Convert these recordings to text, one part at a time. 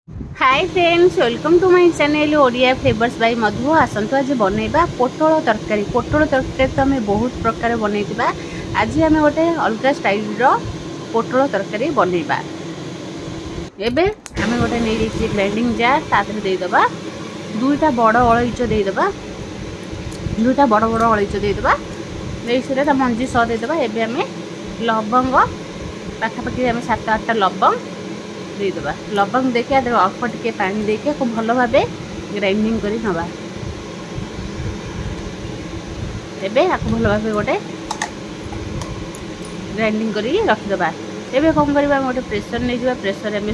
Hi friends, welcome to my channel Odia flavours by Madhu. आसतु आज बनैबा पोटल तरकारी। पोटल तरकारी तो आम बहुत प्रकार बनैबा। आज आम गोटे अलग स्टाइल रो पोटल तरकारी बनैबा। एबे आम गोटे नहीं जाइए ग्राइंडिंग जार तादरे देदेबा दुईटा बड़ अलैच देदेबा। दुईटा बड़ बड़ अलैच देदेबा देई मंजी सह देदेबा। एबे आम लवंग पाखापाखि आम 7-8टा लवंग देदेबा। लवंग देखिए अल्प टिके पानी देके भल भाव ग्राइंडिंग करी नवा। एबे आपको भल भाव गोटे ग्राइंडिंग करी रखिदबा। एबे कौन करबा गोटे प्रेसर नहीं जावा। प्रेसर आम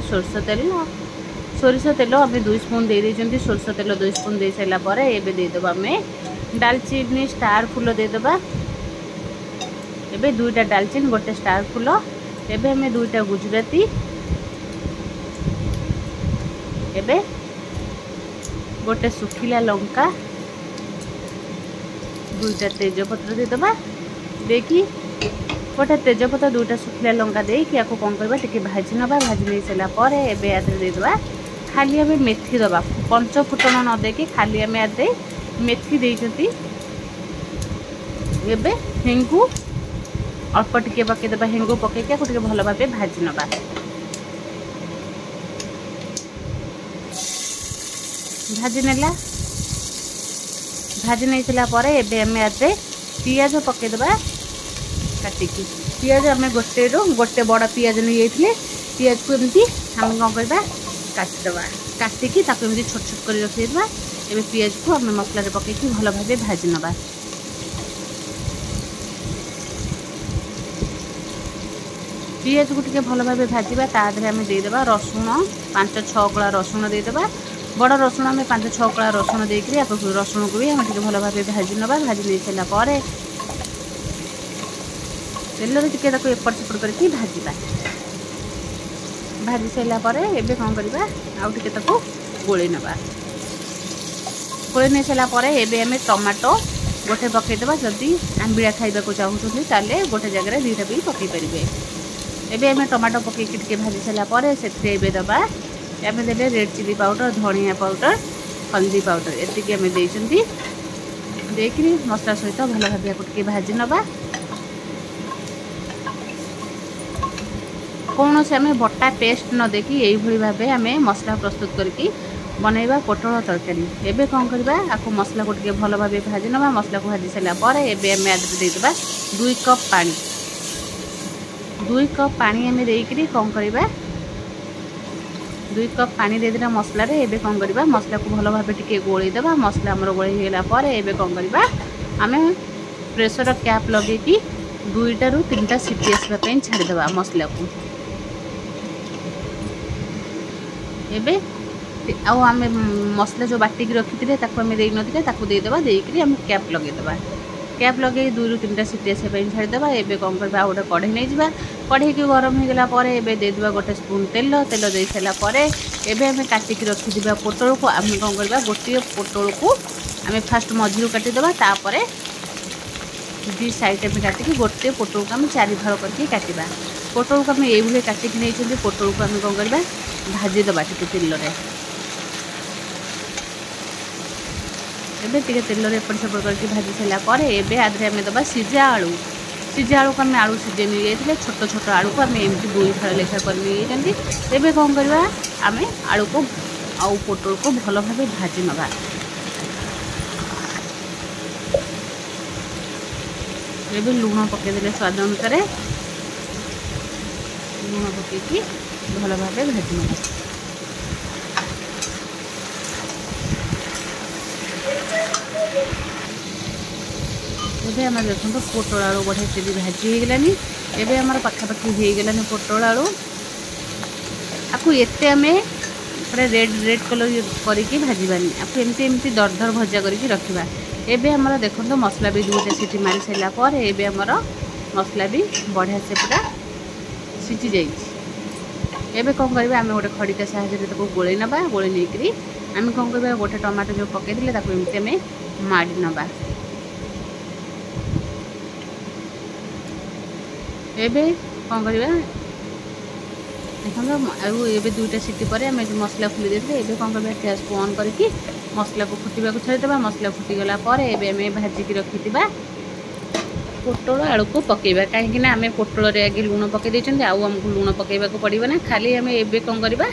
सोरिष तेल आम 2 स्पून दे देइछंती। सोरिष तेल 2 स्पून दे साइला परे एबे देदेबा आम दालचीनी स्टार फूल देदेबा। एबे 2टा दालचीनी गोटे स्टार फूल। एबे आम 2टा गुजराती। एबे गोटे सुखिला लंका 2टा तेजपत्र देदेबा। देखी गोटे तेजपत्र 2टा सुखिला लंका देकी आपको कौन करबा टिके भाजी नबा। भाजी नहीं सारा पर एबे आदे देदेबा खाली आम मेथी दबा। पंच फुटण न देकी खाली आम आदे मेथी देइछंती। एबे हेंगू अल्प टिके पकेदेबा। हेंगू पकेके आपको टिके भल भाव भाजी नबा। भाजी नेला। भाजी नहीं सारा पर एबे आम आदे पियाज पकेदेबा काटिकी। पियाज आम गोटे बड़ पियाज नहीं जाइए। पियाज को एमती आम कौन करबा काटिदबा। काटिकी ताको एमती छोट छोट कर रखिदेबा। एबे पियाज को आम मसला पकेकी भल भाव भाजी नबा। पियाज को टिके भल भाव भाजवा। तादरे आम देदेबा रसुण 5-6 कला रसुण देदेबा। बड़ रसुण आम 5-6 कला रसुण देकर रसुण को भी आम टे भल भाव भाजी नवा। भाजी नहीं सारा पर तेल टे एपट सेपट करके भाजवा। भाजी सारा पर एबे कौन करबा आउ टे गोले नवा। गोले नहीं सारा पर एबे आम टमाटो गोटे पकईदेवा। जदि आंबिया खाइबा को चाहूँ ताले गोटे जगह 2टा भी पकई पारे। एबे आम टमाटो पकईकी टे भाजी सारा पर से दबा आम देले रेड चिली पाउडर, धनिया पाउडर, हल्दी पाउडर एतिकी आम देकरी मसला सहित भल भाव टे भाजी नवा। कौन से आम बटा पेस्ट न देकी यही भाव आम मसला प्रस्तुत करके बनैबा पोटल तरकारी। एबे कौन करबा आपको मसला को टे भल भाव भाजी नवा। मसला को भाजी सारा पर एबे आम आदि देदेबा 2 कप पानी। 2 कप पानी आम देकरी कौन करबा 2 कप पानी देदेला मसला रे। एबे कौन करबा मसला को भल भाव टिके गोलैदेबा। मसला हमर गोलै होला पर एबे कौन करबा आमे प्रेशर कैप लगेकी 2टा रु 3टा सीटी आसबा पई छाड़ी देबा मसला को। एबे आउ आमे मसला जो बाटी की रखिथिले ताको आमे देई नथिले ताको देई देबा। देईकरी आमे कैप लगे देबा। कैप लगे 2 रु 3टा सीटी आसबा पई छाड़ी देबा। एबे कौन करबा गोटे कढ़ई नहीं जिबा। कढ़ई की गरम हो गला पर एबे दे देबा गोटे स्पून तेल। तेल दे सारा पर एबे आमे काटिकी रखिदिबा पोटल को आमे कौन करबा गोटे पोटल को आमे फास्ट मझिरु काटी देबा। तापर 2 साइड में काटिकी गोटे पोटल को आमे 4 भाग करके काटिबा। पोटल को आमे एई भले काटिकी नै छथि। पोटल को आमे कौन करबा भाजी देबा टिके तेल रे। एबे टिके तेल रे एपट सेपट करके भाजी सारा पर एबे आदरे आमे देबा सिझा आलू। सिझा आलू को आम आलू सीझे नहीं जाइए। छोट छोट आलू को आम एमती 2 फाड़ लेखा कर नहीं। एबे कौन करबा आम आलू को आउ पोटल को भल भाव भाजी नवा। एबे लुण पकईदे स्वाद अनुसार लुण पकईकी भल भाव भाजी नवा। एबे आम देखो पोटल आलू बढ़िया से भी भाजी हो गलानी। एबे आमर पाखापाखि हो गलानी पोटल आलू। आपको एते आम पूरा रेड कलर करके भाजबानी। आपको एमती एमती दरदर भजा करके रखा। एबे आमर देखो मसला भी 2टा सीटी मारी सारा पर एबे आमर मसला भी बढ़िया से पूरा सीझी जाइए। एबे कौन करबा आम गोटे खड़िका साहाय्य ताको गोलै नबा। गोलै नहीं आम कौन करबा गोटे टमाटो जो पकईदे ताको एमती आम माड़ी नबा। एबे कौन करबा देखो ये दुईटा सीटी पर आम मसला खोली देते ये कौन करवा गैस को ऑन करके मसला को फुटा छाड़ीदा मसला फुटीगला भाजिकी रखी पोटल आलू को पकेबा कहीं आम पोटल आगे लुण पकई आमको लुण पकेबा को पड़े ना खाली आम ए कौन करवा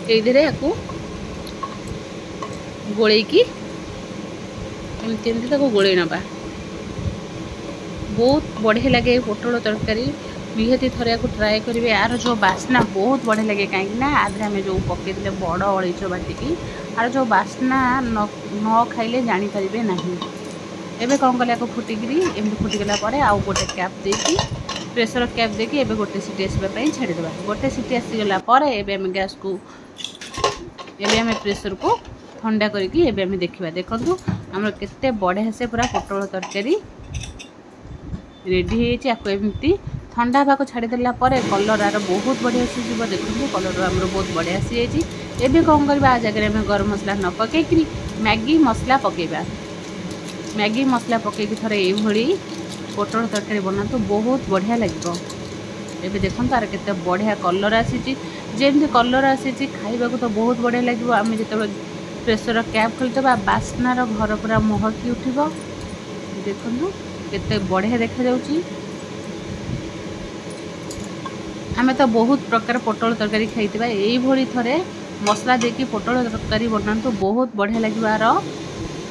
ये गोलैकी एमती गोले नवा बहुत बढ़िया लगे पोटल तरकारी निहती थरे को ट्राए करेंगे यार जो बास्ना बहुत बढ़िया लगे कहीं आधे आम जो पकई बड़ अलैच बाटिकी आर जो बास्ना न खाइले जानीपारे ना एबे कौन कले फुटिकी एमती फुटीगला आउ गोटे कैप देकी प्रेसर कैप देकी एबे गोटे सीटी आसवाई छाड़ीदा गोटे सीटी आसीगला एबे गैस को एबे आम प्रेसर को ठंडा करके एबे आम देखा देखु आम केते बढ़िया से पूरा पोटल तरकारी रेडी होती ठंडा हाँ छाड़देला कलर आर बहुत बढ़िया सीज देखो कलर आमर बहुत बढ़िया सी एबे कौन करवा जगह आम गरम मसला न पकईकि मैगी मसला पकेबा मैगी मसला पकईकि थोड़े ये पोटल तरकारी बना तो बहुत बढ़िया लगे एबे देखो तार केते बढ़िया कलर आसी जमी कलर आसी खाइबा तो बहुत बढ़िया लगे आम जो प्रेसर कैप खोलदेबा बास्नार घर पूरा महकी उठिबो देखो केते बढ़िया देखा जाउची आमे तो बहुत प्रकार पोटल तरकारी खाइथिबा एई भली थरे मसला देकी पोटल तरकारी बनातो बहुत बढ़िया लगे आर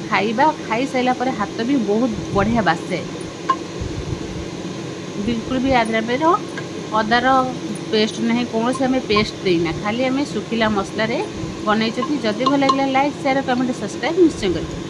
खाइबा खाई साइला परे हाथ भी बहुत बढ़िया बासे बिल्कुल भी आद्रामेर अदार पेस्ट नहीं कौन से आम पेस्ट देना खाली आम सुखिला मसला रे बनई जदि भल लगे लाइक शेयर कमेंट सब्सक्राइब निश्चय करें।